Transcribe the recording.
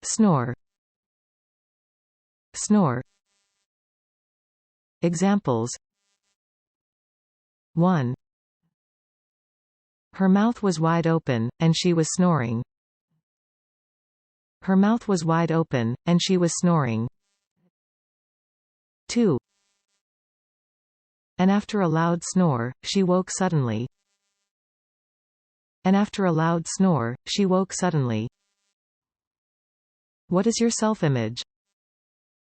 snore, snore. Examples: 1. Her mouth was wide open, and she was snoring. Her mouth was wide open, and she was snoring. 2. And after a loud snore, she woke suddenly. And after a loud snore, she woke suddenly. What is your self-image?